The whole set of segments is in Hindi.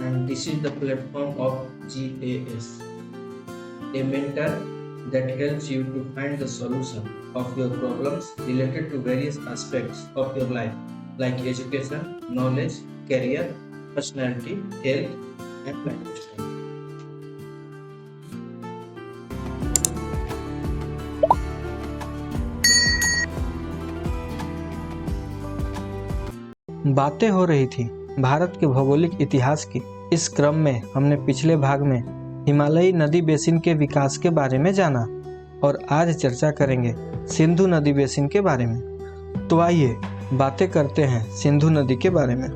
and this is the platform of GAS, a mentor that helps you to find the solution of your problems related to various aspects of your life, like education, knowledge, career, personality, health, and lifestyle. बातें हो रही थी भारत के भौगोलिक इतिहास की। इस क्रम में हमने पिछले भाग में हिमालयी नदी बेसिन के विकास के बारे में जाना और आज चर्चा करेंगे सिंधु नदी बेसिन के बारे में। तो आइए बातें करते हैं सिंधु नदी के बारे में।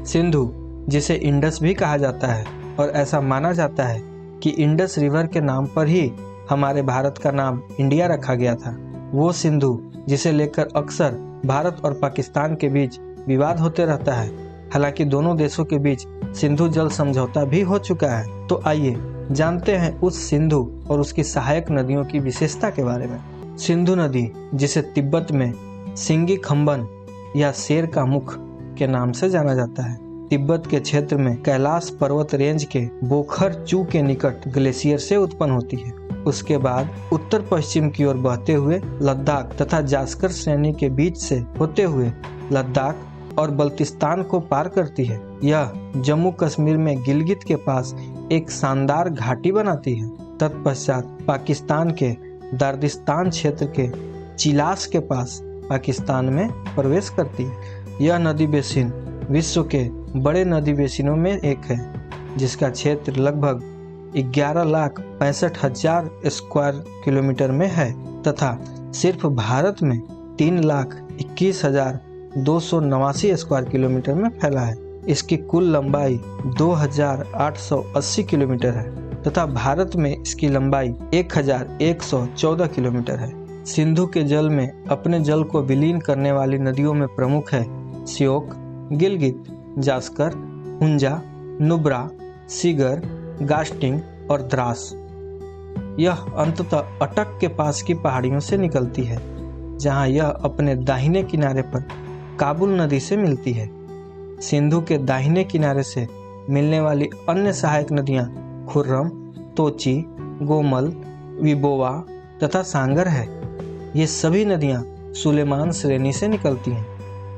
सिंधु, जिसे इंडस भी कहा जाता है और ऐसा माना जाता है कि इंडस रिवर के नाम पर ही हमारे भारत का नाम इंडिया रखा गया था, वो सिंधु जिसे लेकर अक्सर भारत और पाकिस्तान के बीच विवाद होते रहता है। हालांकि दोनों देशों के बीच सिंधु जल समझौता भी हो चुका है। तो आइए जानते हैं उस सिंधु और उसकी सहायक नदियों की विशेषता के बारे में। सिंधु नदी, जिसे तिब्बत में सिंगी खम्बन या शेर का मुख के नाम से जाना जाता है, तिब्बत के क्षेत्र में कैलाश पर्वत रेंज के बोखर चू के निकट ग्लेशियर से उत्पन्न होती है। उसके बाद उत्तर पश्चिम की ओर बहते हुए लद्दाख तथा जास्कर श्रेणी के बीच से होते हुए लद्दाख और बल्तिस्तान को पार करती है। यह जम्मू कश्मीर में गिलगित के पास एक शानदार घाटी बनाती है। तत्पश्चात पाकिस्तान के दार्दिस्तान क्षेत्र के चिलास के पास पाकिस्तान में प्रवेश करती है। यह नदी बेसिन विश्व के बड़े नदी बेसिनों में एक है, जिसका क्षेत्र लगभग 11,65,000 स्क्वायर किलोमीटर में है तथा सिर्फ भारत में 3,21,289 स्क्वायर किलोमीटर में फैला है। इसकी कुल लंबाई 2,880 किलोमीटर है तथा भारत में इसकी लंबाई 1,114 किलोमीटर है। सिंधु के जल में अपने जल को विलीन करने वाली नदियों में प्रमुख है श्योक, गिलगित, जास्कर, हुंजा, नुब्रा, सीगर, गास्टिंग और द्रास। यह अंततः अटक के पास की पहाड़ियों से निकलती है, जहां यह अपने दाहिने किनारे पर काबुल नदी से मिलती है। सिंधु के दाहिने किनारे से मिलने वाली अन्य सहायक नदियां खुर्रम, तोची, गोमल, विबोवा तथा सांगर है। ये सभी नदियां सुलेमान श्रेणी से निकलती हैं।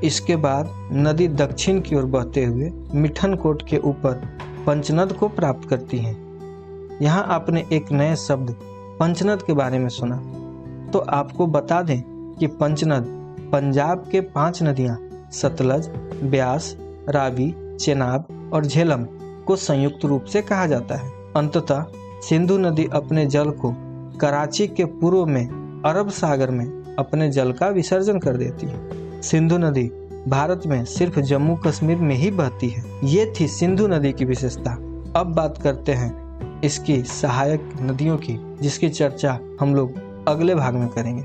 इसके बाद नदी दक्षिण की ओर बहते हुए मिठनकोट के ऊपर पंचनद को प्राप्त करती हैं। यहाँ आपने एक नए शब्द पंचनद के बारे में सुना, तो आपको बता दें कि पंचनद पंजाब के 5 नदियाँ सतलज, ब्यास, रावी, चेनाब और झेलम को संयुक्त रूप से कहा जाता है। अंततः सिंधु नदी अपने जल को कराची के पूर्व में अरब सागर में अपने जल का विसर्जन कर देती है। सिंधु नदी भारत में सिर्फ जम्मू कश्मीर में ही बहती है। ये थी सिंधु नदी की विशेषता। अब बात करते हैं इसकी सहायक नदियों की, जिसकी चर्चा हम लोग अगले भाग में करेंगे।